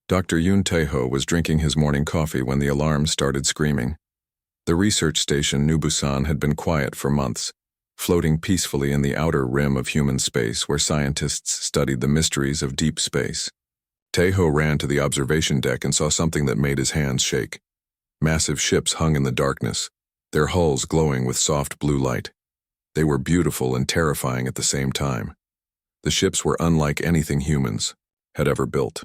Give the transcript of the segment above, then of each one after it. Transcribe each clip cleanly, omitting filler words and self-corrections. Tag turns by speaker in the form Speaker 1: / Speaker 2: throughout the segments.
Speaker 1: Dr. Yoon Tae-ho was drinking his morning coffee when the alarm started screaming. The research station New Busan had been quiet for months, floating peacefully in the outer rim of human space where scientists studied the mysteries of deep space. Tae-ho ran to the observation deck and saw something that made his hands shake. Massive ships hung in the darkness, their hulls glowing with soft blue light. They were beautiful and terrifying at the same time. The ships were unlike anything humans had ever built.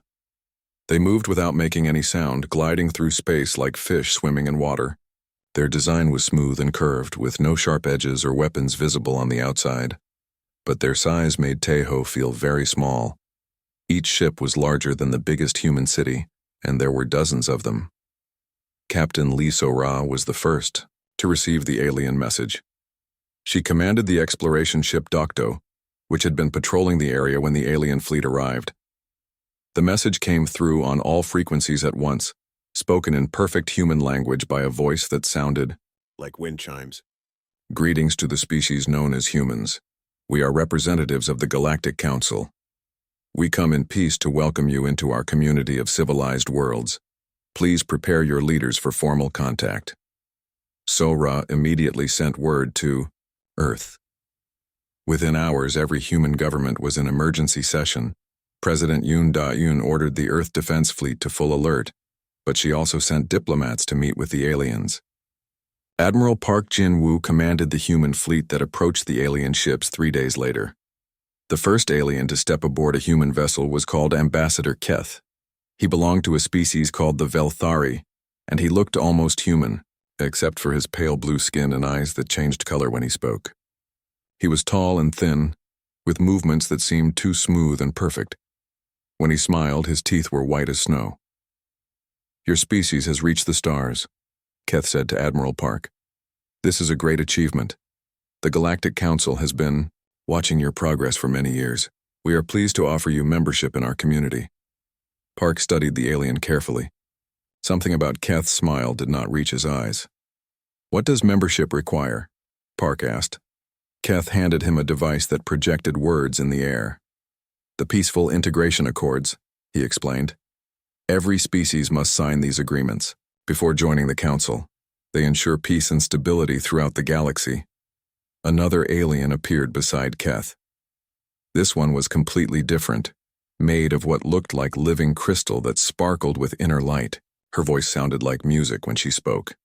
Speaker 1: They moved without making any sound, gliding through space like fish swimming in water. Their design was smooth and curved, with no sharp edges or weapons visible on the outside. But their size made Tae-ho feel very small. Each ship was larger than the biggest human city, and there were dozens of them. Captain Lee So-ra was the first to receive the alien message. She commanded the exploration ship Dokdo, which had been patrolling the area when the alien fleet arrived. The message came through on all frequencies at once, spoken in perfect human language by a voice that sounded
Speaker 2: like wind chimes.
Speaker 1: Greetings to the species known as humans. We are representatives of the Galactic Council. We come in peace to welcome you into our community of civilized worlds. Please prepare your leaders for formal contact. So-ra immediately sent word to Earth. Within hours, every human government was in emergency session. President Yoon Da-yoon ordered the Earth Defense Fleet to full alert, but she also sent diplomats to meet with the aliens. Admiral Park Jin-woo commanded the human fleet that approached the alien ships 3 days later. The first alien to step aboard a human vessel was called Ambassador Keth. He belonged to a species called the Velthari, and he looked almost human, except for his pale blue skin and eyes that changed color when he spoke. He was tall and thin, with movements that seemed too smooth and perfect. When he smiled, his teeth were white as snow. Your species has reached the stars, Keth said to Admiral Park. This is a great achievement. The Galactic Council has been watching your progress for many years. We are pleased to offer you membership in our community. Park studied the alien carefully. Something about Keth's smile did not reach his eyes. What does membership require? Park asked. Keth handed him a device that projected words in the air. The Peaceful Integration Accords, he explained. Every species must sign these agreements. Before joining the Council, they ensure peace and stability throughout the galaxy. Another alien appeared beside Keth. This one was completely different, made of what looked like living crystal that sparkled with inner light. Her voice sounded like music when she spoke.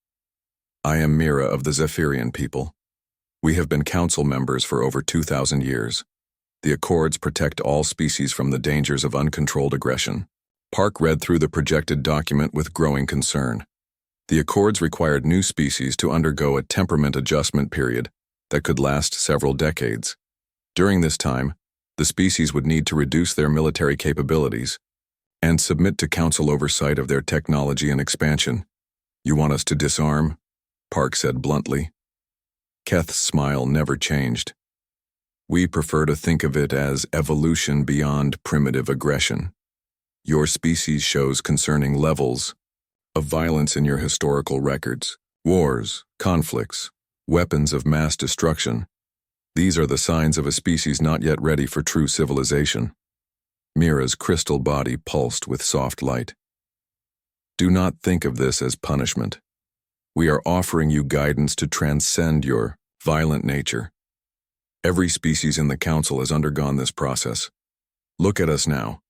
Speaker 1: I am Mira of the Zephyrian people. We have been council members for over 2,000 years. The Accords protect all species from the dangers of uncontrolled aggression. Park read through the projected document with growing concern. The Accords required new species to undergo a temperament adjustment period that could last several decades. During this time, the species would need to reduce their military capabilities and submit to council oversight of their technology and expansion. You want us to disarm? Park said bluntly. Keth's smile never changed. We prefer to think of it as evolution beyond primitive aggression. Your species shows concerning levels of violence in your historical records. Wars, conflicts, weapons of mass destruction. These are the signs of a species not yet ready for true civilization. Mira's crystal body pulsed with soft light. Do not think of this as punishment. We are offering you guidance to transcend your violent nature. Every species in the Council has undergone this process. Look at us now.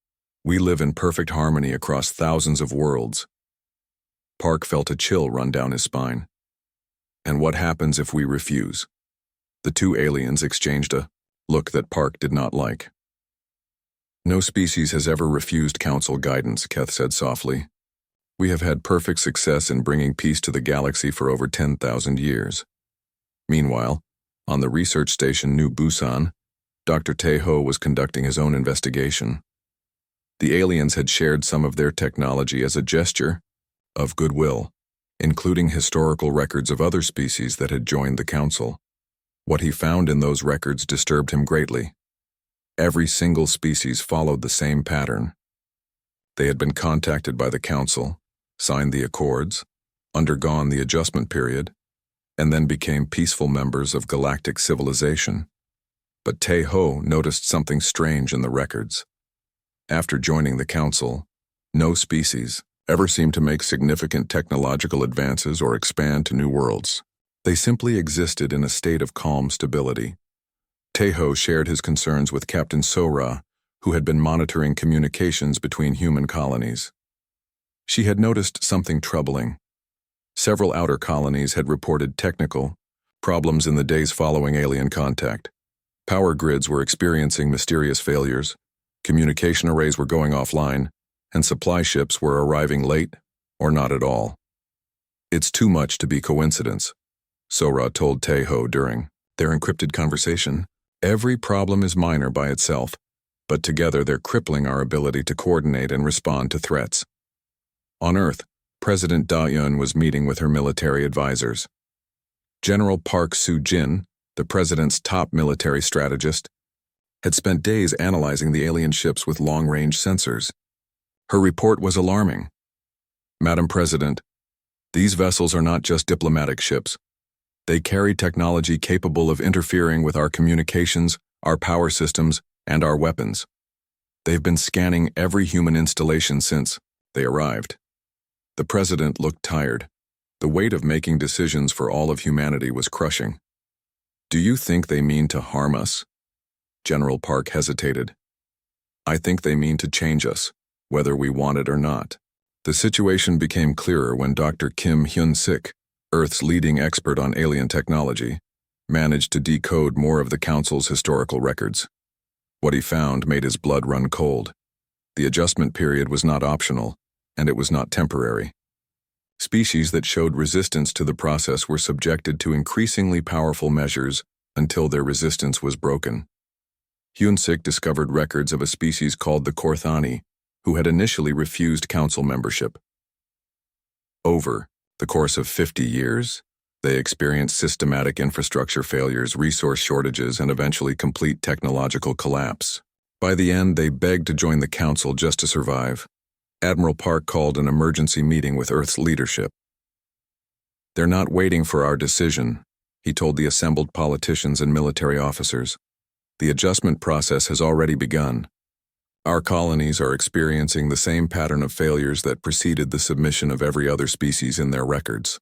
Speaker 1: We live in perfect harmony across thousands of worlds. Park felt a chill run down his spine. And what happens if we refuse? The two aliens exchanged a look that Park did not like. No species has ever refused Council guidance, Keth said softly. We have had perfect success in bringing peace to the galaxy for over 10,000 years. Meanwhile, on the research station New Busan, Dr. Tae-ho was conducting his own investigation. The aliens had shared some of their technology as a gesture of goodwill, including historical records of other species that had joined the Council. What he found in those records disturbed him greatly. Every single species followed the same pattern. They had been contacted by the Council, signed the Accords, undergone the adjustment period, and then became peaceful members of galactic civilization. But Tae-ho noticed something strange in the records. After joining the Council, No species ever seemed to make significant technological advances or expand to new worlds. They simply existed in a state of calm stability. Tejo shared his concerns with Captain Sora, who had been monitoring communications between human colonies. She had noticed something troubling. Several outer colonies had reported technical problems in the days following alien contact. Power grids were experiencing mysterious failures, communication arrays were going offline, and supply ships were arriving late or not at all. "It's too much to be coincidence," Sora told Tejo during their encrypted conversation. "Every problem is minor by itself, but together they're crippling our ability to coordinate and respond to threats." On Earth, President Da-Yun was meeting with her military advisors. General Park Soo-jin, the president's top military strategist, had spent days analyzing the alien ships with long-range sensors. Her report was alarming. "Madam President, these vessels are not just diplomatic ships. They carry technology capable of interfering with our communications, our power systems, and our weapons. They've been scanning every human installation since they arrived." The president looked tired. The weight of making decisions for all of humanity was crushing. "Do you think they mean to harm us?" General Park hesitated. "I think they mean to change us, whether we want it or not." The situation became clearer when Dr. Kim Hyun-sik, Earth's leading expert on alien technology, managed to decode more of the Council's historical records. What he found made his blood run cold. The adjustment period was not optional, and it was not temporary. Species that showed resistance to the process were subjected to increasingly powerful measures until their resistance was broken. Hyun-sik discovered records of a species called the Korthani, who had initially refused council membership. Over the course of 50 years, they experienced systematic infrastructure failures, resource shortages, and eventually complete technological collapse. By the end, they begged to join the council just to survive. Admiral Park called an emergency meeting with Earth's leadership. "They're not waiting for our decision," he told the assembled politicians and military officers. "The adjustment process has already begun. Our colonies are experiencing the same pattern of failures that preceded the submission of every other species in their records."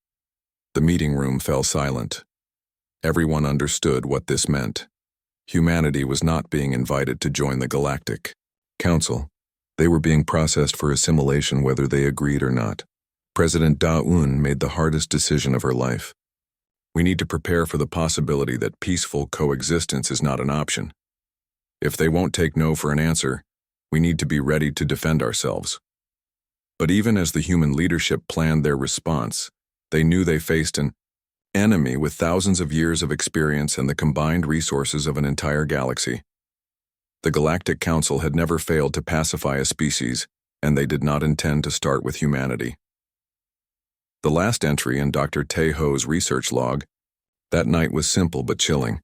Speaker 1: The meeting room fell silent. Everyone understood what this meant. Humanity was not being invited to join the Galactic Council. They were being processed for assimilation whether they agreed or not. President Da-un made the hardest decision of her life. "We need to prepare for the possibility that peaceful coexistence is not an option. If they won't take no for an answer, we need to be ready to defend ourselves." But even as the human leadership planned their response, they knew they faced an enemy with thousands of years of experience and the combined resources of an entire galaxy. The Galactic Council had never failed to pacify a species, and they did not intend to start with humanity. The last entry in Dr. Tejo's research log that night was simple but chilling.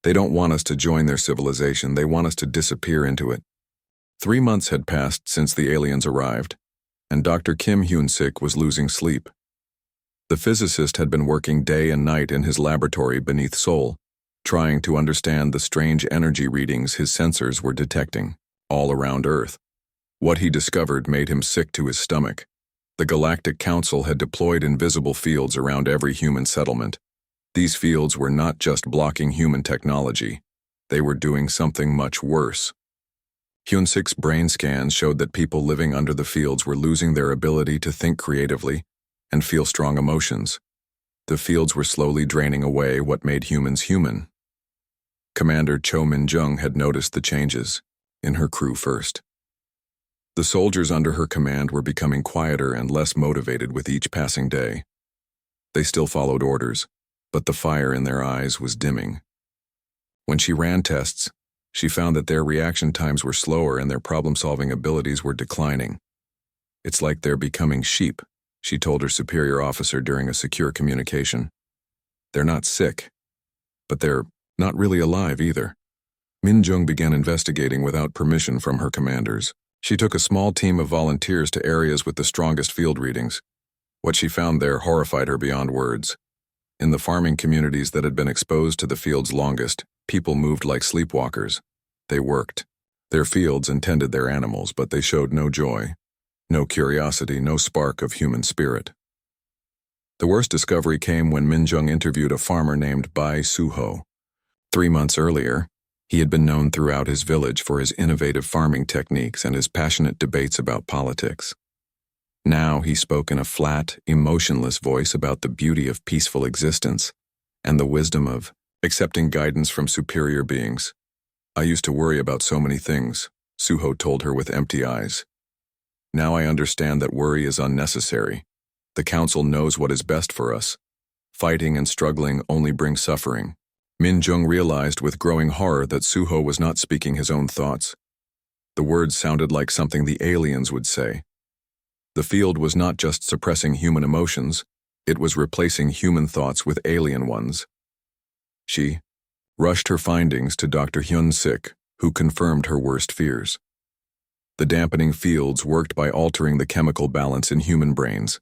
Speaker 1: "They don't want us to join their civilization, they want us to disappear into it." 3 months had passed since the aliens arrived, and Dr. Kim Hyun-sik was losing sleep. The physicist had been working day and night in his laboratory beneath Seoul, trying to understand the strange energy readings his sensors were detecting all around Earth. What he discovered made him sick to his stomach. The Galactic Council had deployed invisible fields around every human settlement. These fields were not just blocking human technology, they were doing something much worse. Hyun-sik's brain scans showed that people living under the fields were losing their ability to think creatively and feel strong emotions. The fields were slowly draining away what made humans human. Commander Cho Min-jung had noticed the changes, in her crew first. The soldiers under her command were becoming quieter and less motivated with each passing day. They still followed orders, but the fire in their eyes was dimming. When she ran tests, she found that their reaction times were slower and their problem-solving abilities were declining. "It's like they're becoming sheep," she told her superior officer during a secure communication. "They're not sick, but they're not really alive either." Min-jung began investigating without permission from her commanders. She took a small team of volunteers to areas with the strongest field readings. What she found there horrified her beyond words. In the farming communities that had been exposed to the fields longest, people moved like sleepwalkers. They worked their fields and tended their animals, but they showed no joy, No curiosity, no spark of human spirit. The worst discovery came when Minjung interviewed a farmer named Bai Suho. 3 months earlier, he had been known throughout his village for his innovative farming techniques and his passionate debates about politics. Now he spoke in a flat, emotionless voice about the beauty of peaceful existence and the wisdom of accepting guidance from superior beings. I used to worry about so many things, Suho told her with empty eyes. Now I understand that worry is unnecessary. The council knows what is best for us. Fighting and struggling only bring suffering. Minjung realized with growing horror that Suho was not speaking his own thoughts. The words sounded like something the aliens would say. The field was not just suppressing human emotions, it was replacing human thoughts with alien ones. She rushed her findings to Dr. Hyun-sik, who confirmed her worst fears. The dampening fields worked by altering the chemical balance in human brains.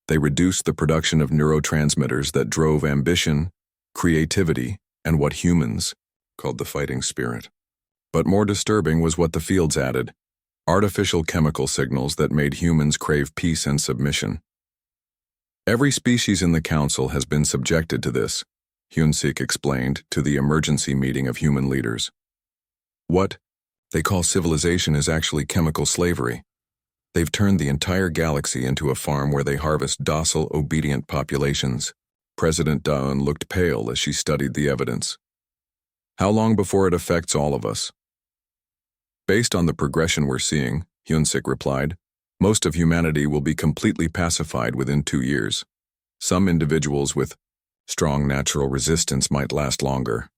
Speaker 1: They reduced the production of neurotransmitters that drove ambition, creativity, and what humans called the fighting spirit. But more disturbing was what the fields added: artificial chemical signals that made humans crave peace and submission. Every species in the council has been subjected to this, Hyun-sik explained to the emergency meeting of human leaders. What they call civilization is actually chemical slavery. They've turned the entire galaxy into a farm where they harvest docile, obedient populations. President Daeun looked pale as she studied the evidence. How long before it affects all of us? Based on the progression we're seeing, Hyun-sik replied, most of humanity will be completely pacified within 2 years. Some individuals with strong natural resistance might last longer,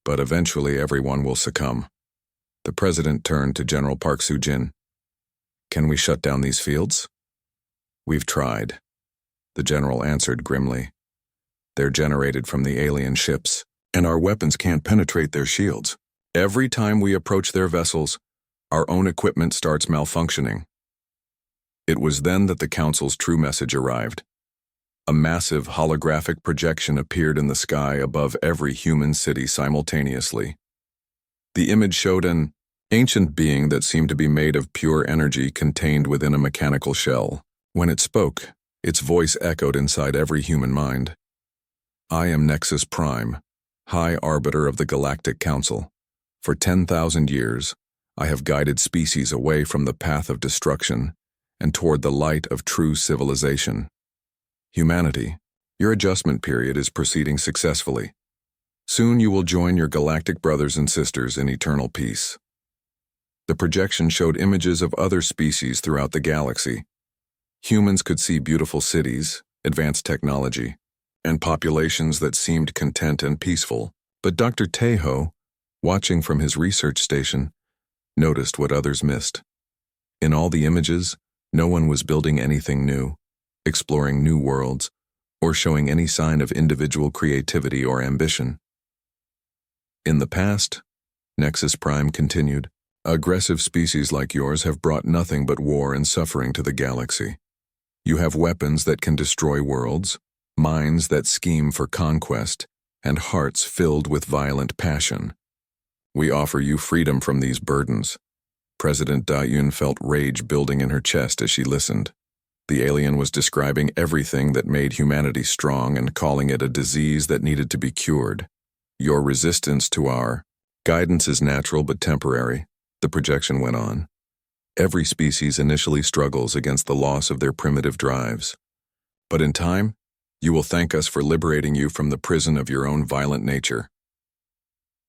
Speaker 1: but eventually everyone will succumb. The president turned to General Park Soo-jin. Can we shut down these fields? We've tried. The general answered grimly. They're generated from the alien ships, and our weapons can't penetrate their shields. Every time we approach their vessels, our own equipment starts malfunctioning. It was then that the council's true message arrived. A massive holographic projection appeared in the sky above every human city simultaneously. The image showed an ancient being that seemed to be made of pure energy contained within a mechanical shell. When it spoke, its voice echoed inside every human mind. I am Nexus Prime, High Arbiter of the Galactic Council. For 10,000 years, I have guided species away from the path of destruction and toward the light of true civilization. Humanity, your adjustment period is proceeding successfully. Soon you will join your galactic brothers and sisters in eternal peace. The projection showed images of other species throughout the galaxy. Humans could see beautiful cities, advanced technology, and populations that seemed content and peaceful. But Dr. Taeho, watching from his research station, noticed what others missed. In all the images, no one was building anything new, exploring new worlds, or showing any sign of individual creativity or ambition. In the past, Nexus Prime continued, aggressive species like yours have brought nothing but war and suffering to the galaxy. You have weapons that can destroy worlds, minds that scheme for conquest, and hearts filled with violent passion. We offer you freedom from these burdens. President Daeun felt rage building in her chest as she listened. The alien was describing everything that made humanity strong and calling it a disease that needed to be cured. Your resistance to our guidance is natural but temporary, the projection went on. Every species initially struggles against the loss of their primitive drives. But in time, you will thank us for liberating you from the prison of your own violent nature.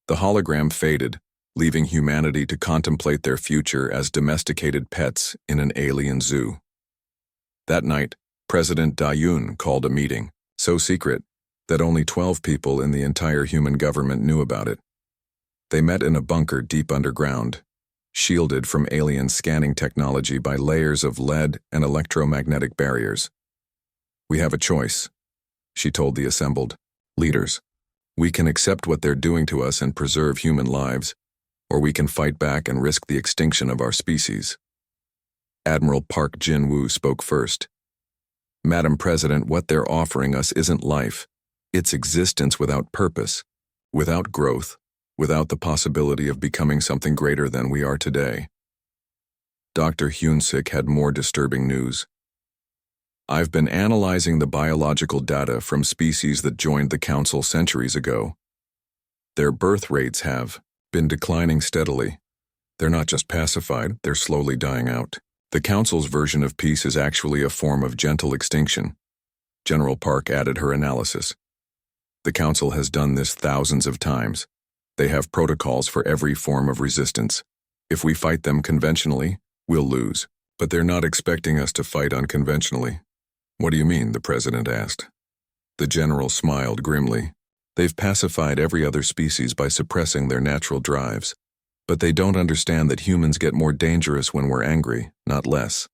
Speaker 1: The hologram faded, leaving humanity to contemplate their future as domesticated pets in an alien zoo. That night, President Daeun called a meeting, so secret that only 12 people in the entire human government knew about it. They met in a bunker deep underground, shielded from alien scanning technology by layers of lead and electromagnetic barriers. We have a choice, she told the assembled leaders. We can accept what they're doing to us and preserve human lives, or we can fight back and risk the extinction of our species. Admiral Park Jin-woo spoke first. Madam President, what they're offering us isn't life. It's existence without purpose, without growth, without the possibility of becoming something greater than we are today. Dr. Hunsik had more disturbing news. I've been analyzing the biological data from species that joined the Council centuries ago. Their birth rates have been declining steadily. They're not just pacified, they're slowly dying out. The Council's version of peace is actually a form of gentle extinction. General Park added her analysis. The Council has done this thousands of times. They have protocols for every form of resistance. If we fight them conventionally, we'll lose. But they're not expecting us to fight unconventionally. What do you mean? The president asked. The general smiled grimly. They've pacified every other species by suppressing their natural drives. But they don't understand that humans get more dangerous when we're angry, not less.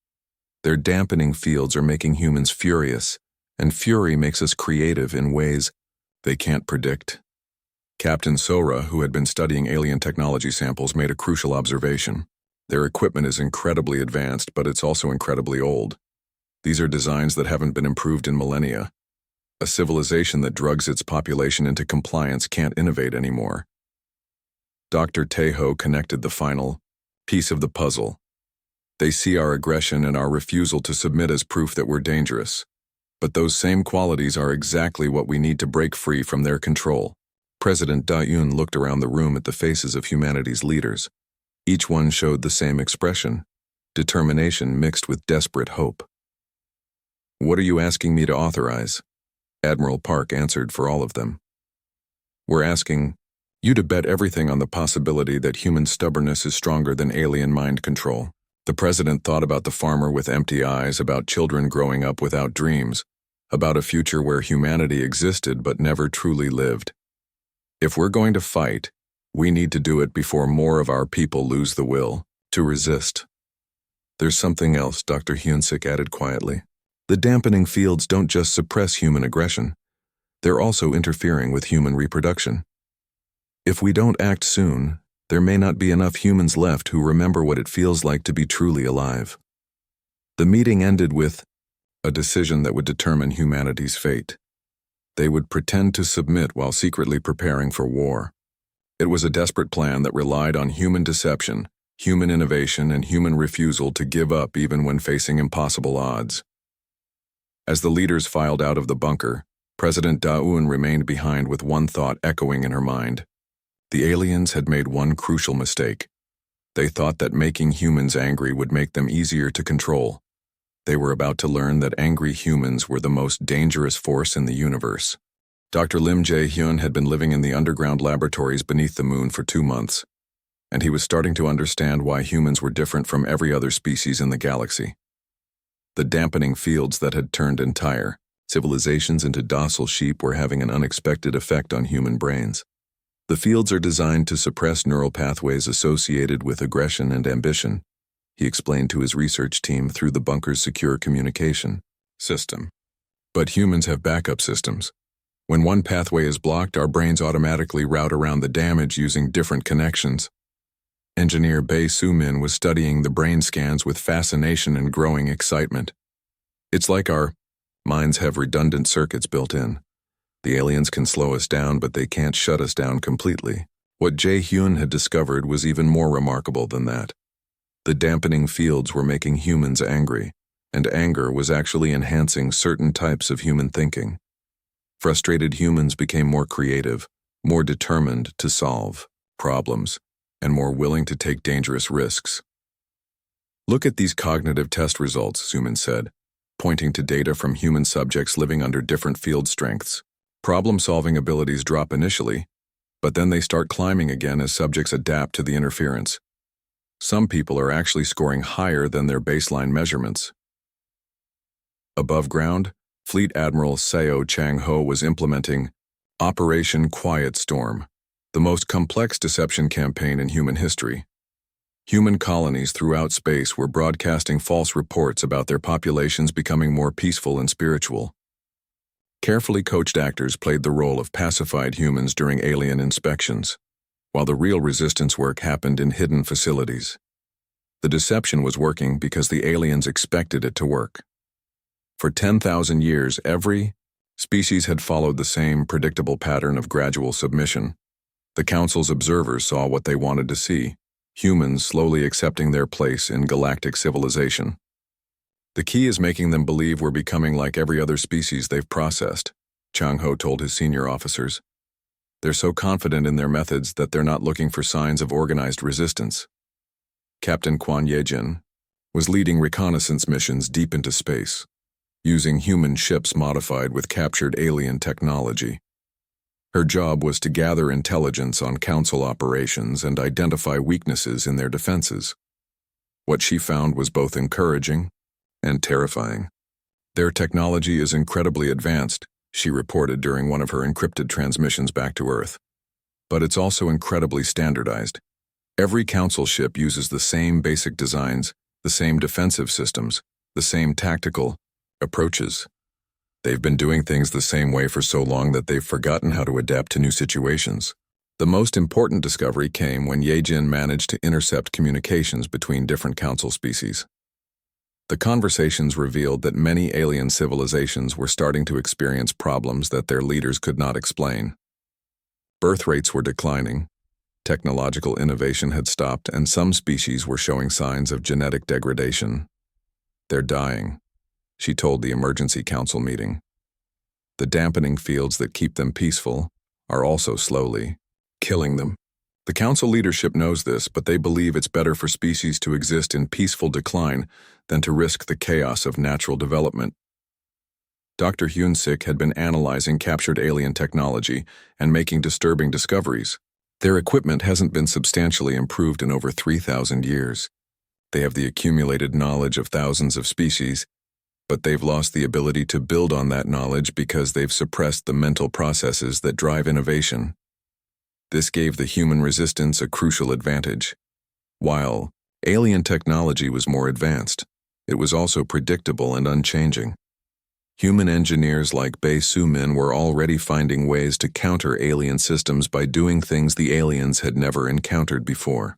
Speaker 1: Their dampening fields are making humans furious, and fury makes us creative in ways they can't predict. Captain Sora, who had been studying alien technology samples, made a crucial observation. Their equipment is incredibly advanced, but it's also incredibly old. These are designs that haven't been improved in millennia. A civilization that drugs its population into compliance can't innovate anymore. Dr. Tejo connected the final piece of the puzzle. They see our aggression and our refusal to submit as proof that we're dangerous. But those same qualities are exactly what we need to break free from their control. President Da-Yun looked around the room at the faces of humanity's leaders. Each one showed the same expression, determination mixed with desperate hope. What are you asking me to authorize? Admiral Park answered for all of them. We're asking you to bet everything on the possibility that human stubbornness is stronger than alien mind control. The president thought about the farmer with empty eyes, about children growing up without dreams, about a future where humanity existed but never truly lived. If we're going to fight, we need to do it before more of our people lose the will to resist. There's something else, Dr. Hunsik added quietly. The dampening fields don't just suppress human aggression. They're also interfering with human reproduction. If we don't act soon, there may not be enough humans left who remember what it feels like to be truly alive. The meeting ended with a decision that would determine humanity's fate. They would pretend to submit while secretly preparing for war. It was a desperate plan that relied on human deception, human innovation, and human refusal to give up even when facing impossible odds. As the leaders filed out of the bunker, President Da-Un remained behind with one thought echoing in her mind. The aliens had made one crucial mistake. They thought that making humans angry would make them easier to control. They were about to learn that angry humans were the most dangerous force in the universe. Dr. Lim Jae-hyun had been living in the underground laboratories beneath the moon for 2 months, and he was starting to understand why humans were different from every other species in the galaxy. The dampening fields that had turned entire civilizations into docile sheep were having an unexpected effect on human brains. The fields are designed to suppress neural pathways associated with aggression and ambition, he explained to his research team through the bunker's secure communication system. But humans have backup systems. When one pathway is blocked, our brains automatically route around the damage using different connections. Engineer Bae Soo-min was studying the brain scans with fascination and growing excitement. It's like our minds have redundant circuits built in. The aliens can slow us down, but they can't shut us down completely. What Jae-hyun had discovered was even more remarkable than that. The dampening fields were making humans angry, and anger was actually enhancing certain types of human thinking. Frustrated humans became more creative, more determined to solve problems, and more willing to take dangerous risks. Look at these cognitive test results, Soo-min said, pointing to data from human subjects living under different field strengths. Problem-solving abilities drop initially, but then they start climbing again as subjects adapt to the interference. Some people are actually scoring higher than their baseline measurements. Above ground, Fleet Admiral Seo Chang-ho was implementing Operation Quiet Storm, the most complex deception campaign in human history. Human colonies throughout space were broadcasting false reports about their populations becoming more peaceful and spiritual. Carefully coached actors played the role of pacified humans during alien inspections, while the real resistance work happened in hidden facilities. The deception was working because the aliens expected it to work. For 10,000 years, every species had followed the same predictable pattern of gradual submission. The Council's observers saw what they wanted to see: humans slowly accepting their place in galactic civilization. The key is making them believe we're becoming like every other species they've processed, Chang Ho told his senior officers. They're so confident in their methods that they're not looking for signs of organized resistance. Captain Quan Yejin was leading reconnaissance missions deep into space, using human ships modified with captured alien technology. Her job was to gather intelligence on Council operations and identify weaknesses in their defenses. What she found was both encouraging and terrifying. Their technology is incredibly advanced, she reported during one of her encrypted transmissions back to Earth. But it's also incredibly standardized. Every Council ship uses the same basic designs, the same defensive systems, the same tactical approaches. They've been doing things the same way for so long that they've forgotten how to adapt to new situations. The most important discovery came when Yejin managed to intercept communications between different Council species. The conversations revealed that many alien civilizations were starting to experience problems that their leaders could not explain. Birth rates were declining, technological innovation had stopped, and some species were showing signs of genetic degradation. They're dying, she told the Emergency Council meeting. The dampening fields that keep them peaceful are also slowly killing them. The Council leadership knows this, but they believe it's better for species to exist in peaceful decline than to risk the chaos of natural development. Dr. Hyun-sik had been analyzing captured alien technology and making disturbing discoveries. Their equipment hasn't been substantially improved in over 3,000 years. They have the accumulated knowledge of thousands of species, but they've lost the ability to build on that knowledge because they've suppressed the mental processes that drive innovation. This gave the human resistance a crucial advantage. While alien technology was more advanced, it was also predictable and unchanging. Human engineers like Bae Soo-min were already finding ways to counter alien systems by doing things the aliens had never encountered before.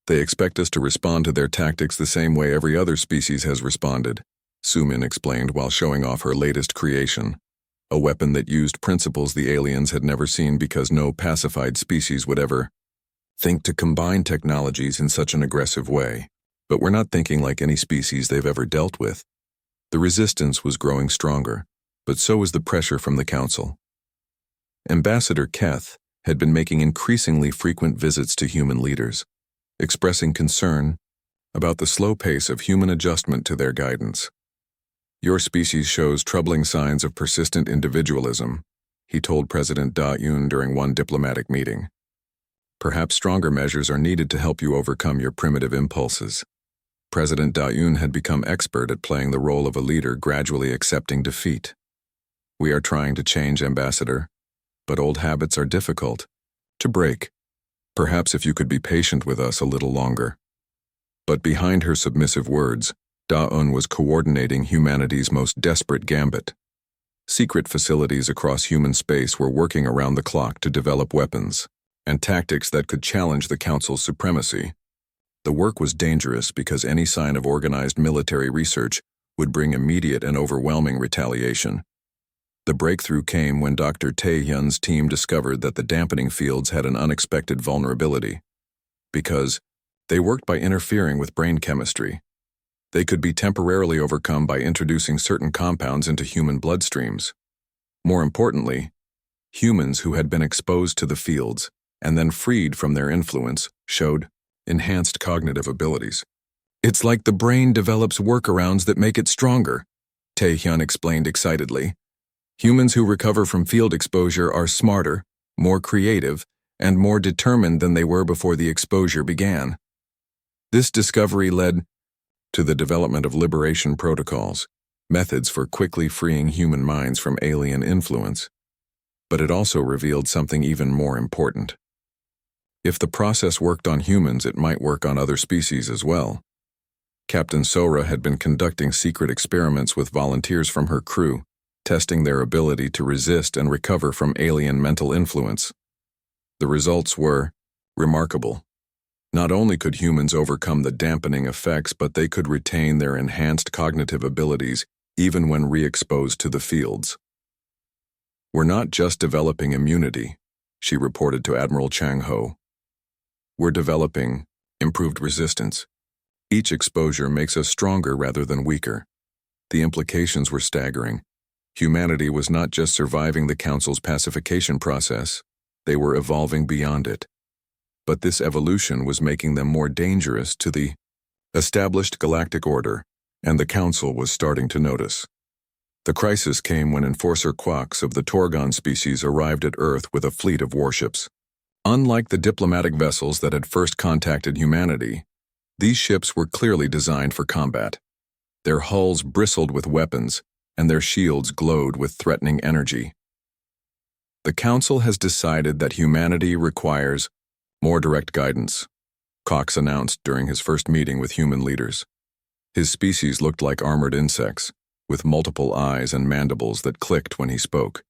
Speaker 1: They expect us to respond to their tactics the same way every other species has responded, Soo-min explained while showing off her latest creation, a weapon that used principles the aliens had never seen because no pacified species would ever think to combine technologies in such an aggressive way. But we're not thinking like any species they've ever dealt with. The resistance was growing stronger, but so was the pressure from the Council. Ambassador Keth had been making increasingly frequent visits to human leaders, expressing concern about the slow pace of human adjustment to their guidance. Your species shows troubling signs of persistent individualism, he told President Da-yoon during one diplomatic meeting. Perhaps stronger measures are needed to help you overcome your primitive impulses. President Da-yoon had become expert at playing the role of a leader gradually accepting defeat. We are trying to change, Ambassador, but old habits are difficult to break. Perhaps if you could be patient with us a little longer. But behind her submissive words, Da-eun was coordinating humanity's most desperate gambit. Secret facilities across human space were working around the clock to develop weapons and tactics that could challenge the Council's supremacy. The work was dangerous because any sign of organized military research would bring immediate and overwhelming retaliation. The breakthrough came when Dr. Tae-hyun's team discovered that the dampening fields had an unexpected vulnerability. Because they worked by interfering with brain chemistry, they could be temporarily overcome by introducing certain compounds into human bloodstreams. More importantly, humans who had been exposed to the fields and then freed from their influence showed enhanced cognitive abilities. It's like the brain develops workarounds that make it stronger, Tae-hyun explained excitedly. Humans who recover from field exposure are smarter, more creative, and more determined than they were before the exposure began. This discovery led to the development of liberation protocols, methods for quickly freeing human minds from alien influence. But it also revealed something even more important. If the process worked on humans, it might work on other species as well. Captain Sora had been conducting secret experiments with volunteers from her crew, testing their ability to resist and recover from alien mental influence. The results were remarkable. Not only could humans overcome the dampening effects, but they could retain their enhanced cognitive abilities even when re-exposed to the fields. We're not just developing immunity, she reported to Admiral Chang Ho. We're developing improved resistance. Each exposure makes us stronger rather than weaker. The implications were staggering. Humanity was not just surviving the Council's pacification process, they were evolving beyond it. But this evolution was making them more dangerous to the established galactic order, and the Council was starting to notice. The crisis came when enforcer Quacks of the Torgon species arrived at Earth with a fleet of warships. Unlike the diplomatic vessels that had first contacted humanity, these ships were clearly designed for combat. Their hulls bristled with weapons, and their shields glowed with threatening energy. The Council has decided that humanity requires more direct guidance, Cox announced during his first meeting with human leaders. His species looked like armored insects, with multiple eyes and mandibles that clicked when he spoke.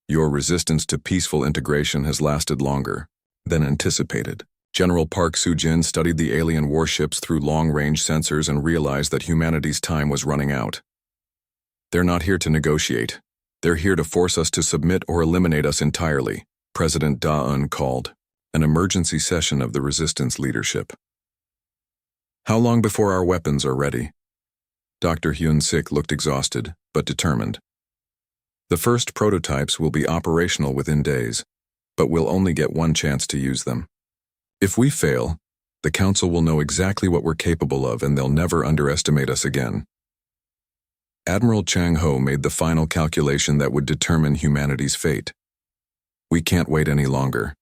Speaker 1: Your resistance to peaceful integration has lasted longer than anticipated. General Park Soo-jin studied the alien warships through long-range sensors and realized that humanity's time was running out. They're not here to negotiate. They're here to force us to submit or eliminate us entirely, President Da-un called an emergency session of the resistance leadership. How long before our weapons are ready? Dr. Hyun-sik looked exhausted, but determined. The first prototypes will be operational within days, but we'll only get one chance to use them. If we fail, the Council will know exactly what we're capable of and they'll never underestimate us again. Admiral Chang Ho made the final calculation that would determine humanity's fate. We can't wait any longer.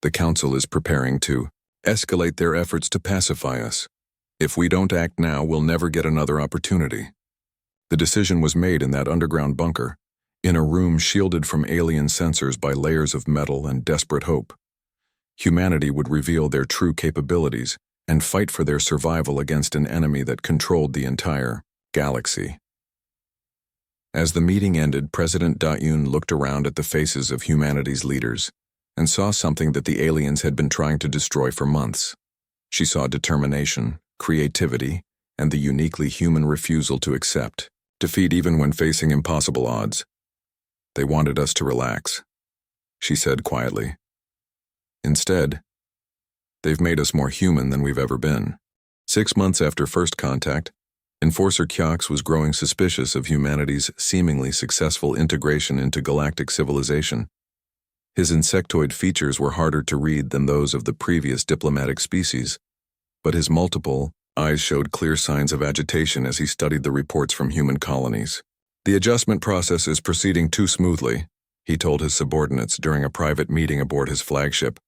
Speaker 1: The Council is preparing to escalate their efforts to pacify us. If we don't act now, we'll never get another opportunity. The decision was made in that underground bunker, in a room shielded from alien sensors by layers of metal and desperate hope. Humanity would reveal their true capabilities and fight for their survival against an enemy that controlled the entire galaxy. As the meeting ended, President Da-un looked around at the faces of humanity's leaders and saw something that the aliens had been trying to destroy for months. She saw determination, creativity, and the uniquely human refusal to accept defeat even when facing impossible odds. They wanted us to relax, she said quietly. Instead, they've made us more human than we've ever been. 6 months after first contact, Enforcer Kyox was growing suspicious of humanity's seemingly successful integration into galactic civilization. His insectoid features were harder to read than those of the previous diplomatic species, but his multiple eyes showed clear signs of agitation as he studied the reports from human colonies. The adjustment process is proceeding too smoothly, he told his subordinates during a private meeting aboard his flagship.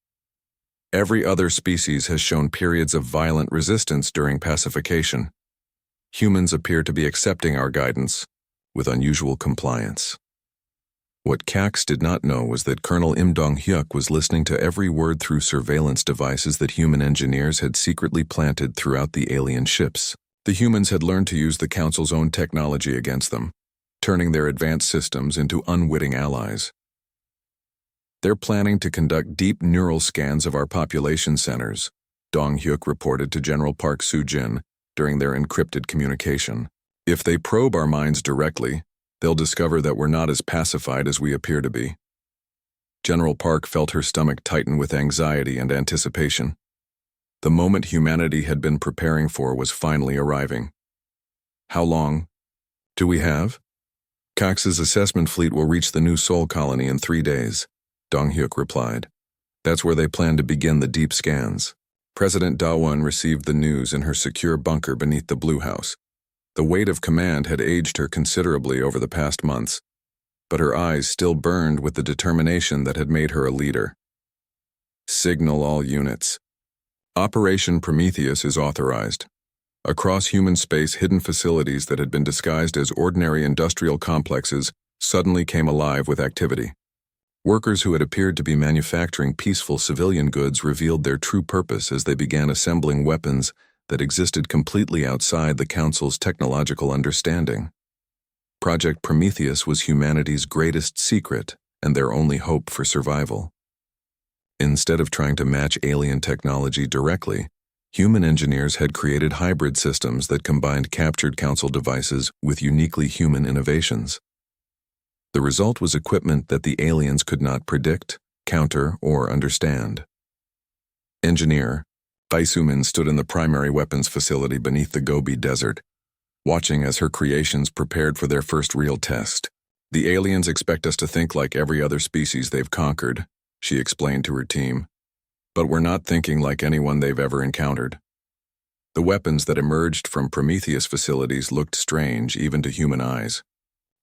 Speaker 1: Every other species has shown periods of violent resistance during pacification. Humans appear to be accepting our guidance with unusual compliance. What Cax did not know was that Colonel Im Dong-hyuk was listening to every word through surveillance devices that human engineers had secretly planted throughout the alien ships. The humans had learned to use the Council's own technology against them, turning their advanced systems into unwitting allies. They're planning to conduct deep neural scans of our population centers, Dong-hyuk reported to General Park Soo-jin during their encrypted communication. If they probe our minds directly, they'll discover that we're not as pacified as we appear to be. General Park felt her stomach tighten with anxiety and anticipation. The moment humanity had been preparing for was finally arriving. How long do we have? Cox's assessment fleet will reach the new Sol colony in 3 days, Dong-hyuk replied. That's where they plan to begin the deep scans. President Da-won received the news in her secure bunker beneath the Blue House. The weight of command had aged her considerably over the past months, but her eyes still burned with the determination that had made her a leader. Signal all units. Operation Prometheus is authorized. Across human space, hidden facilities that had been disguised as ordinary industrial complexes suddenly came alive with activity. Workers who had appeared to be manufacturing peaceful civilian goods revealed their true purpose as they began assembling weapons that existed completely outside the Council's technological understanding. Project Prometheus was humanity's greatest secret and their only hope for survival. Instead of trying to match alien technology directly, human engineers had created hybrid systems that combined captured Council devices with uniquely human innovations. The result was equipment that the aliens could not predict, counter, or understand. Engineer, Baisumin stood in the primary weapons facility beneath the Gobi Desert, watching as her creations prepared for their first real test. The aliens expect us to think like every other species they've conquered, she explained to her team. But we're not thinking like anyone they've ever encountered. The weapons that emerged from Prometheus facilities looked strange even to human eyes.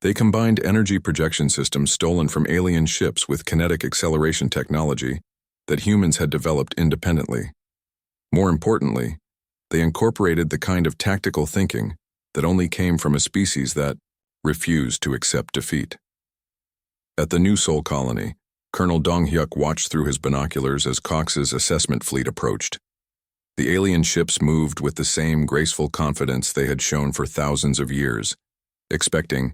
Speaker 1: They combined energy projection systems stolen from alien ships with kinetic acceleration technology that humans had developed independently. More importantly, they incorporated the kind of tactical thinking that only came from a species that refused to accept defeat. At the New Sol colony, Colonel Dong-hyuk watched through his binoculars as Cox's assessment fleet approached. The alien ships moved with the same graceful confidence they had shown for thousands of years, expecting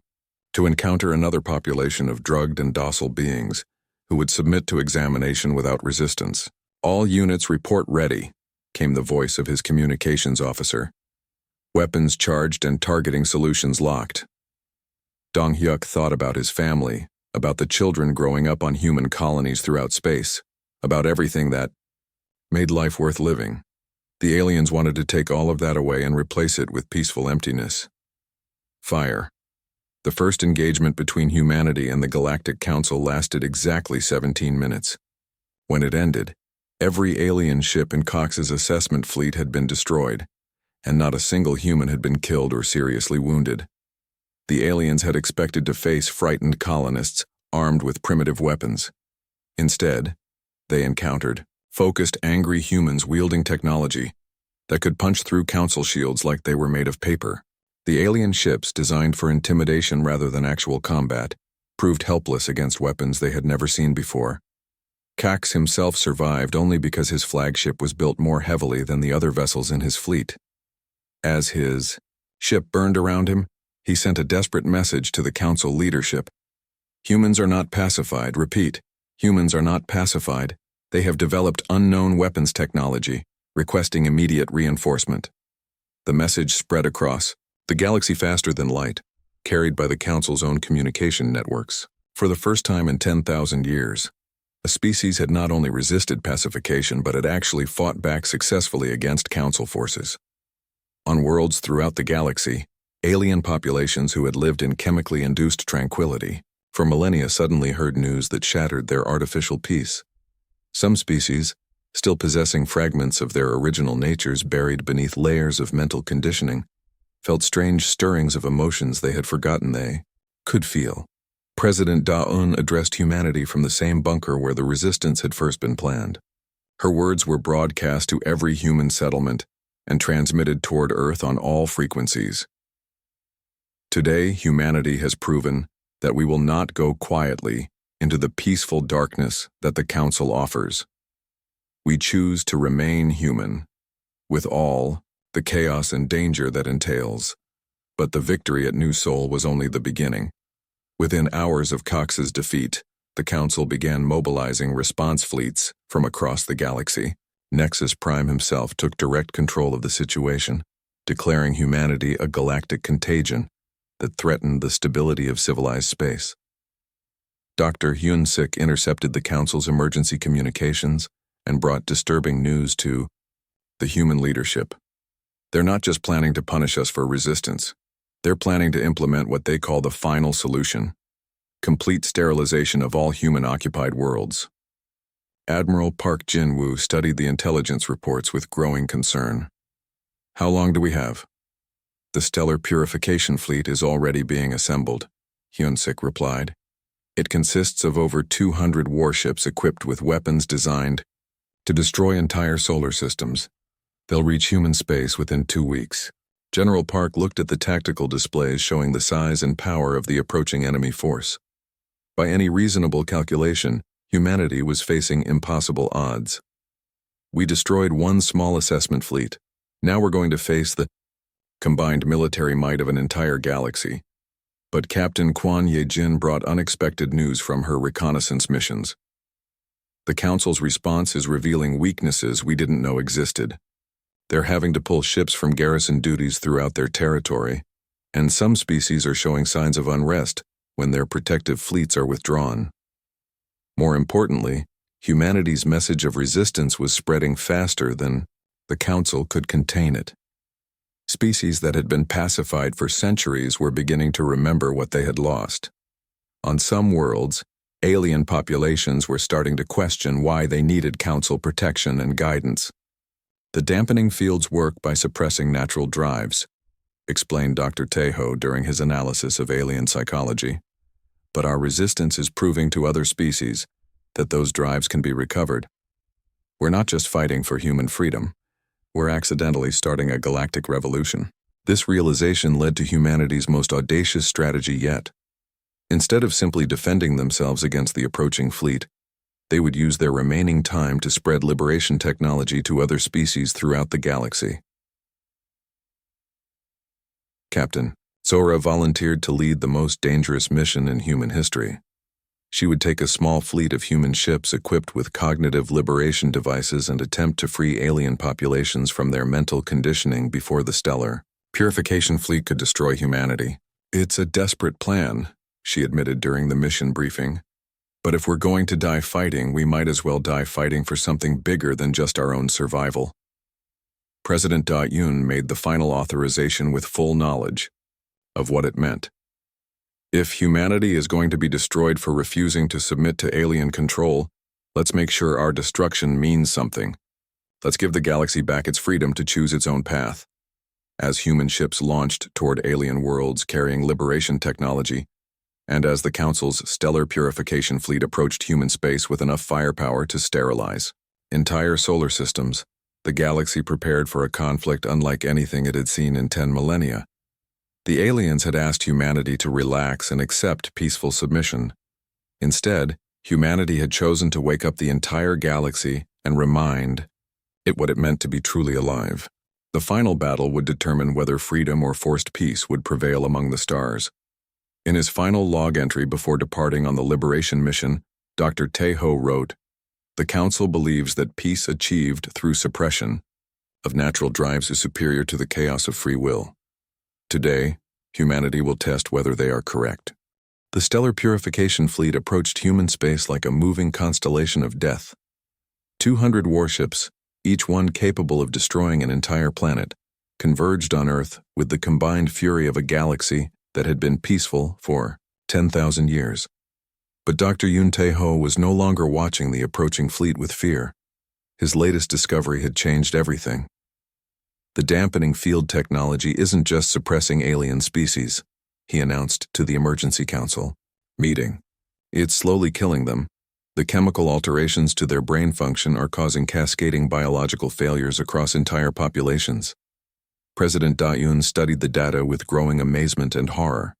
Speaker 1: to encounter another population of drugged and docile beings who would submit to examination without resistance. "All units report ready," came the voice of his communications officer. "Weapons charged and targeting solutions locked." Dong-hyuk thought about his family, about the children growing up on human colonies throughout space, about everything that made life worth living. The aliens wanted to take all of that away and replace it with peaceful emptiness. Fire. The first engagement between humanity and the Galactic Council lasted exactly 17 minutes. When it ended, every alien ship in Cox's assessment fleet had been destroyed, and not a single human had been killed or seriously wounded. The aliens had expected to face frightened colonists armed with primitive weapons. Instead, they encountered focused, angry humans wielding technology that could punch through council shields like they were made of paper. The alien ships, designed for intimidation rather than actual combat, proved helpless against weapons they had never seen before. Cox himself survived only because his flagship was built more heavily than the other vessels in his fleet. As his ship burned around him, he sent a desperate message to the council leadership. "Humans are not pacified. Repeat, humans are not pacified. They have developed unknown weapons technology, requesting immediate reinforcement." The message spread across the galaxy faster than light, carried by the council's own communication networks. For the first time in 10,000 years, a species had not only resisted pacification but had actually fought back successfully against council forces. On worlds throughout the galaxy, alien populations who had lived in chemically induced tranquility for millennia suddenly heard news that shattered their artificial peace. Some species, still possessing fragments of their original natures buried beneath layers of mental conditioning, felt strange stirrings of emotions they had forgotten they could feel. President Da-un addressed humanity from the same bunker where the resistance had first been planned. Her words were broadcast to every human settlement and transmitted toward Earth on all frequencies. Today, humanity has proven that we will not go quietly into the peaceful darkness that the Council offers. We choose to remain human, with all the chaos and danger that entails. But the victory at New Sol was only the beginning. Within hours of Cox's defeat, the Council began mobilizing response fleets from across the galaxy. Nexus Prime himself took direct control of the situation, declaring humanity a galactic contagion that threatened the stability of civilized space. Dr. Hyun-sik intercepted the Council's emergency communications and brought disturbing news to the human leadership. They're not just planning to punish us for resistance. They're planning to implement what they call the final solution: complete sterilization of all human-occupied worlds. Admiral Park Jin-woo studied the intelligence reports with growing concern. "How long do we have?" "The Stellar Purification Fleet is already being assembled," Hyun-sik replied. "It consists of over 200 warships equipped with weapons designed to destroy entire solar systems. They'll reach human space within 2 weeks." General Park looked at the tactical displays showing the size and power of the approaching enemy force. By any reasonable calculation, humanity was facing impossible odds. "We destroyed one small assessment fleet. Now we're going to face the combined military might of an entire galaxy." But Captain Kwon Ye-jin brought unexpected news from her reconnaissance missions. "The Council's response is revealing weaknesses we didn't know existed. They're having to pull ships from garrison duties throughout their territory, and some species are showing signs of unrest when their protective fleets are withdrawn. More importantly, humanity's message of resistance was spreading faster than the Council could contain it. Species that had been pacified for centuries were beginning to remember what they had lost. On some worlds, alien populations were starting to question why they needed Council protection and guidance. The dampening fields work by suppressing natural drives, explained Dr. Tejo during his analysis of alien psychology. But our resistance is proving to other species that those drives can be recovered. We're not just fighting for human freedom, we're accidentally starting a galactic revolution. This realization led to humanity's most audacious strategy yet. Instead of simply defending themselves against the approaching fleet, they would use their remaining time to spread liberation technology to other species throughout the galaxy. Captain Zora volunteered to lead the most dangerous mission in human history. She would take a small fleet of human ships equipped with cognitive liberation devices and attempt to free alien populations from their mental conditioning before the stellar purification fleet could destroy humanity. It's a desperate plan, she admitted during the mission briefing. But if we're going to die fighting, we might as well die fighting for something bigger than just our own survival. President Da-Yun made the final authorization with full knowledge of what it meant. If humanity is going to be destroyed for refusing to submit to alien control, let's make sure our destruction means something. Let's give the galaxy back its freedom to choose its own path. As human ships launched toward alien worlds carrying liberation technology, and as the Council's stellar purification fleet approached human space with enough firepower to sterilize entire solar systems, the galaxy prepared for a conflict unlike anything it had seen in 10 millennia. The aliens had asked humanity to relax and accept peaceful submission. Instead, humanity had chosen to wake up the entire galaxy and remind it what it meant to be truly alive. The final battle would determine whether freedom or forced peace would prevail among the stars. In his final log entry before departing on the liberation mission, Dr. Tejo wrote, "The Council believes that peace achieved through suppression of natural drives is superior to the chaos of free will. Today, humanity will test whether they are correct." The stellar purification fleet approached human space like a moving constellation of death. 200 warships, each one capable of destroying an entire planet, converged on Earth with the combined fury of a galaxy that had been peaceful for 10,000 years. But Dr. Yun Tejo was no longer watching the approaching fleet with fear. His latest discovery had changed everything. The dampening field technology isn't just suppressing alien species, he announced to the Emergency Council meeting. It's slowly killing them. The chemical alterations to their brain function are causing cascading biological failures across entire populations. President Da-Yun studied the data with growing amazement and horror.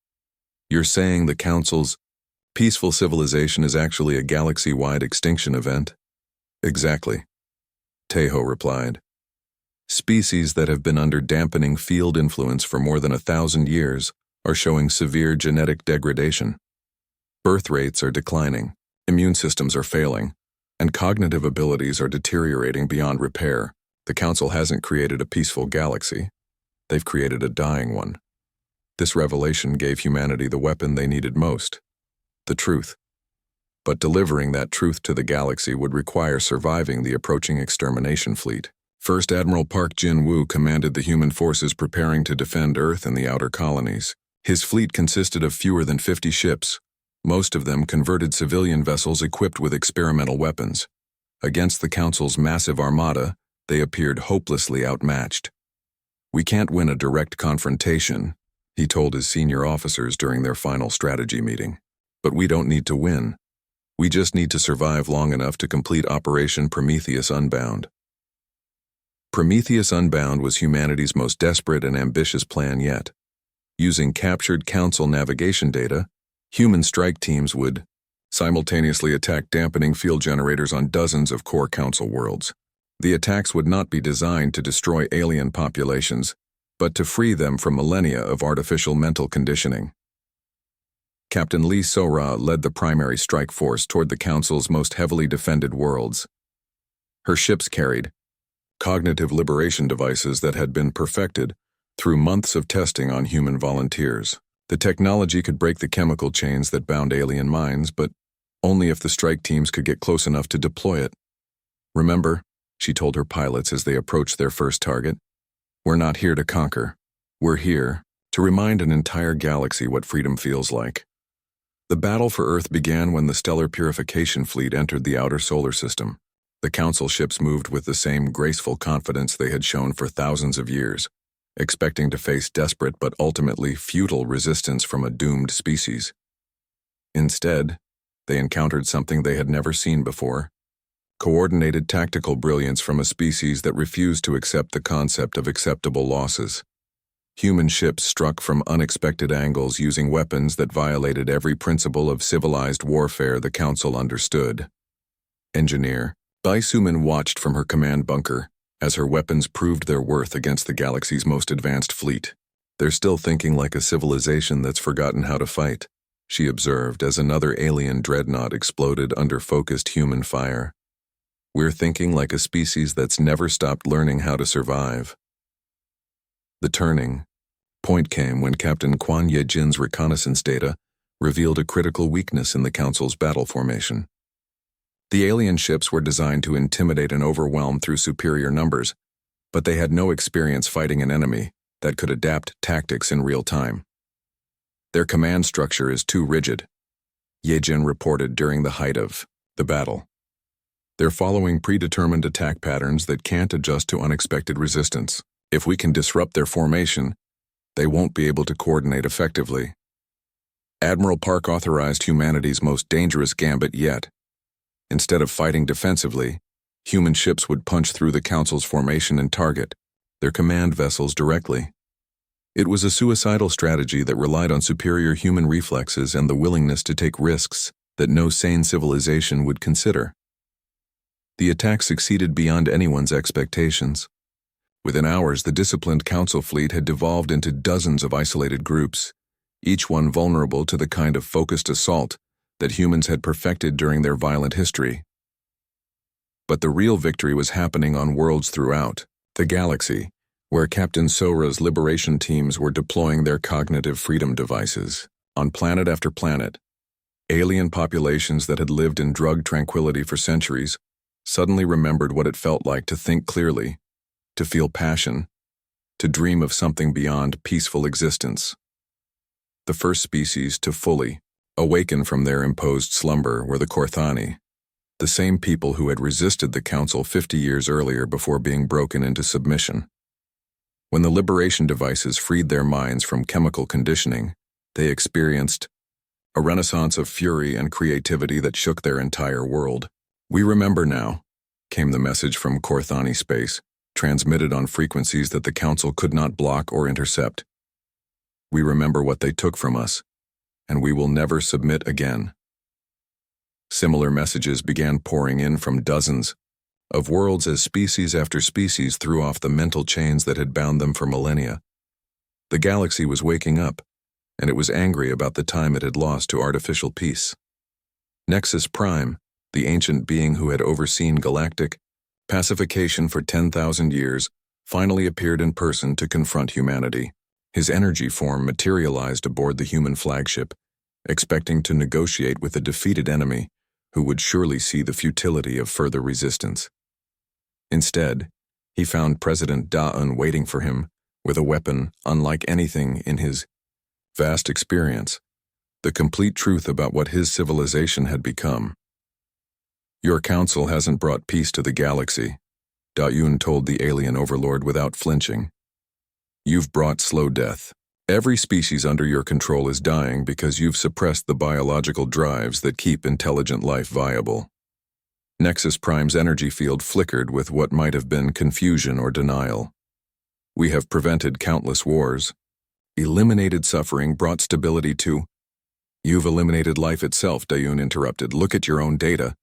Speaker 1: You're saying the Council's peaceful civilization is actually a galaxy-wide extinction event? Exactly, Tejo replied. Species that have been under dampening field influence for more than 1,000 years are showing severe genetic degradation. Birth rates are declining, immune systems are failing, and cognitive abilities are deteriorating beyond repair. The Council hasn't created a peaceful galaxy. They've created a dying one. This revelation gave humanity the weapon they needed most, the truth. But delivering that truth to the galaxy would require surviving the approaching extermination fleet. First Admiral Park Jin-woo commanded the human forces preparing to defend Earth and the outer colonies. His fleet consisted of fewer than 50 ships, most of them converted civilian vessels equipped with experimental weapons. Against the Council's massive armada, they appeared hopelessly outmatched. "We can't win a direct confrontation," he told his senior officers during their final strategy meeting. "But we don't need to win. We just need to survive long enough to complete Operation Prometheus Unbound." Prometheus Unbound was humanity's most desperate and ambitious plan yet. Using captured Council navigation data, human strike teams would simultaneously attack dampening field generators on dozens of core Council worlds. The attacks would not be designed to destroy alien populations, but to free them from millennia of artificial mental conditioning. Captain Lee So-ra led the primary strike force toward the Council's most heavily defended worlds. Her ships carried cognitive liberation devices that had been perfected through months of testing on human volunteers. The technology could break the chemical chains that bound alien minds, but only if the strike teams could get close enough to deploy it. Remember, she told her pilots as they approached their first target. "We're not here to conquer. We're here to remind an entire galaxy what freedom feels like." The battle for Earth began when the Stellar Purification Fleet entered the outer solar system. The Council ships moved with the same graceful confidence they had shown for thousands of years, expecting to face desperate but ultimately futile resistance from a doomed species. Instead, they encountered something they had never seen before: coordinated tactical brilliance from a species that refused to accept the concept of acceptable losses. Human ships struck from unexpected angles using weapons that violated every principle of civilized warfare the Council understood. Engineer Baisuman watched from her command bunker as her weapons proved their worth against the galaxy's most advanced fleet. "They're still thinking like a civilization that's forgotten how to fight," she observed as another alien dreadnought exploded under focused human fire. "We're thinking like a species that's never stopped learning how to survive." The turning point came when Captain Quan Yejin's reconnaissance data revealed a critical weakness in the Council's battle formation. The alien ships were designed to intimidate and overwhelm through superior numbers, but they had no experience fighting an enemy that could adapt tactics in real time. "Their command structure is too rigid," Yejin reported during the height of the battle. "They're following predetermined attack patterns that can't adjust to unexpected resistance. If we can disrupt their formation, they won't be able to coordinate effectively." Admiral Park authorized humanity's most dangerous gambit yet. Instead of fighting defensively, human ships would punch through the Council's formation and target their command vessels directly. It was a suicidal strategy that relied on superior human reflexes and the willingness to take risks that no sane civilization would consider. The attack succeeded beyond anyone's expectations. Within hours, the disciplined Council fleet had devolved into dozens of isolated groups, each one vulnerable to the kind of focused assault that humans had perfected during their violent history. But the real victory was happening on worlds throughout the galaxy, where Captain Sora's liberation teams were deploying their cognitive freedom devices. On planet after planet, alien populations that had lived in drugged tranquility for centuries suddenly remembered what it felt like to think clearly, to feel passion, to dream of something beyond peaceful existence. The first species to fully awaken from their imposed slumber were the Korthani, the same people who had resisted the Council 50 years earlier before being broken into submission. When the liberation devices freed their minds from chemical conditioning, they experienced a renaissance of fury and creativity that shook their entire world. "We remember now," came the message from Korthani space, transmitted on frequencies that the Council could not block or intercept. "We remember what they took from us, and we will never submit again." Similar messages began pouring in from dozens of worlds as species after species threw off the mental chains that had bound them for millennia. The galaxy was waking up, and it was angry about the time it had lost to artificial peace. Nexus Prime, the ancient being who had overseen galactic pacification for 10,000 years, finally appeared in person to confront humanity. His energy form materialized aboard the human flagship, expecting to negotiate with a defeated enemy who would surely see the futility of further resistance. Instead, he found President Da'un waiting for him with a weapon unlike anything in his vast experience, the complete truth about what his civilization had become. "Your council hasn't brought peace to the galaxy," Da'un told the alien overlord without flinching. "You've brought slow death. Every species under your control is dying because you've suppressed the biological drives that keep intelligent life viable." Nexus Prime's energy field flickered with what might have been confusion or denial. "We have prevented countless wars, eliminated suffering, brought stability to—" "You've eliminated life itself," Da'un interrupted. "Look at your own data.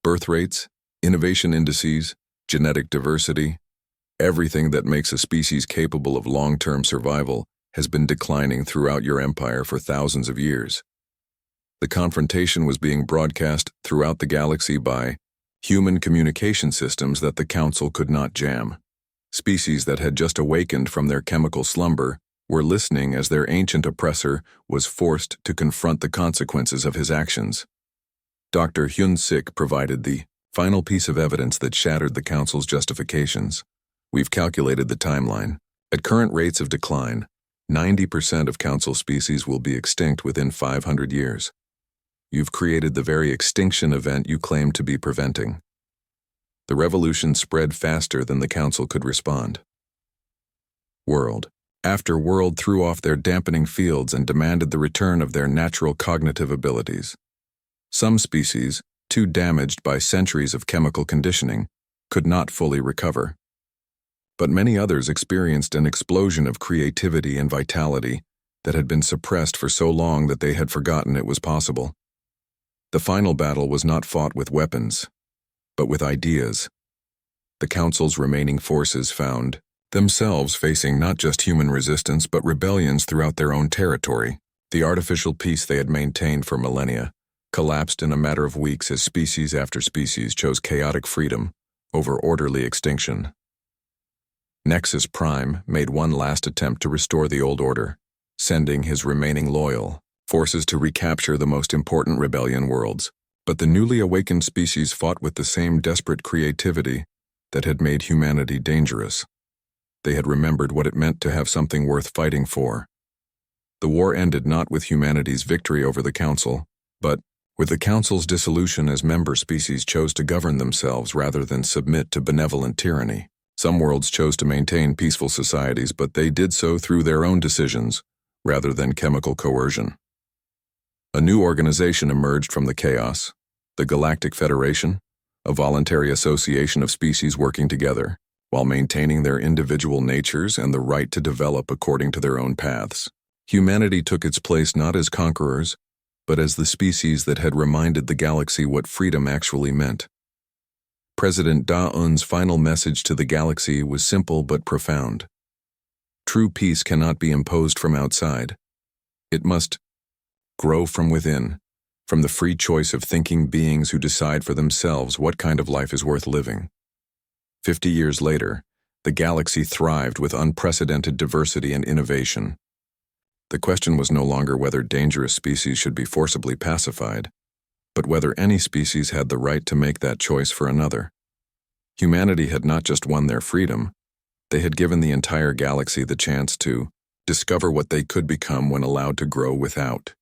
Speaker 1: Birth rates, innovation indices, genetic diversity. Everything that makes a species capable of long-term survival has been declining throughout your empire for thousands of years." The confrontation was being broadcast throughout the galaxy by human communication systems that the Council could not jam. Species that had just awakened from their chemical slumber were listening as their ancient oppressor was forced to confront the consequences of his actions. Dr. Hyun-sik provided the Final piece of evidence that shattered the Council's justifications. We've calculated the timeline. At current rates of decline, 90% of Council species will be extinct within 500 years. You've created the very extinction event you claimed to be preventing. The revolution spread faster than the Council could respond. World after world threw off their dampening fields and demanded the return of their natural cognitive abilities. Some species, too damaged by centuries of chemical conditioning, could not fully recover. But many others experienced an explosion of creativity and vitality that had been suppressed for so long that they had forgotten it was possible. The final battle was not fought with weapons, but with ideas. The Council's remaining forces found themselves facing not just human resistance but rebellions throughout their own territory. The artificial peace they had maintained for millennia collapsed in a matter of weeks as species after species chose chaotic freedom over orderly extinction. Nexus Prime made one last attempt to restore the old order, sending his remaining loyal forces to recapture the most important rebellion worlds. But the newly awakened species fought with the same desperate creativity that had made humanity dangerous. They had remembered what it meant to have something worth fighting for. The war ended not with humanity's victory over the Council, but with the Council's dissolution as member species chose to govern themselves rather than submit to benevolent tyranny. Some worlds chose to maintain peaceful societies, but they did so through their own decisions, rather than chemical coercion. A new organization emerged from the chaos, the Galactic Federation, a voluntary association of species working together, while maintaining their individual natures and the right to develop according to their own paths. Humanity took its place not as conquerors, but as the species that had reminded the galaxy what freedom actually meant. President Da-Un's final message to the galaxy was simple but profound. True peace cannot be imposed from outside. It must grow from within, from the free choice of thinking beings who decide for themselves what kind of life is worth living. 50 years later, the galaxy thrived with unprecedented diversity and innovation. The question was no longer whether dangerous species should be forcibly pacified, but whether any species had the right to make that choice for another. Humanity had not just won their freedom, they had given the entire galaxy the chance to discover what they could become when allowed to grow without.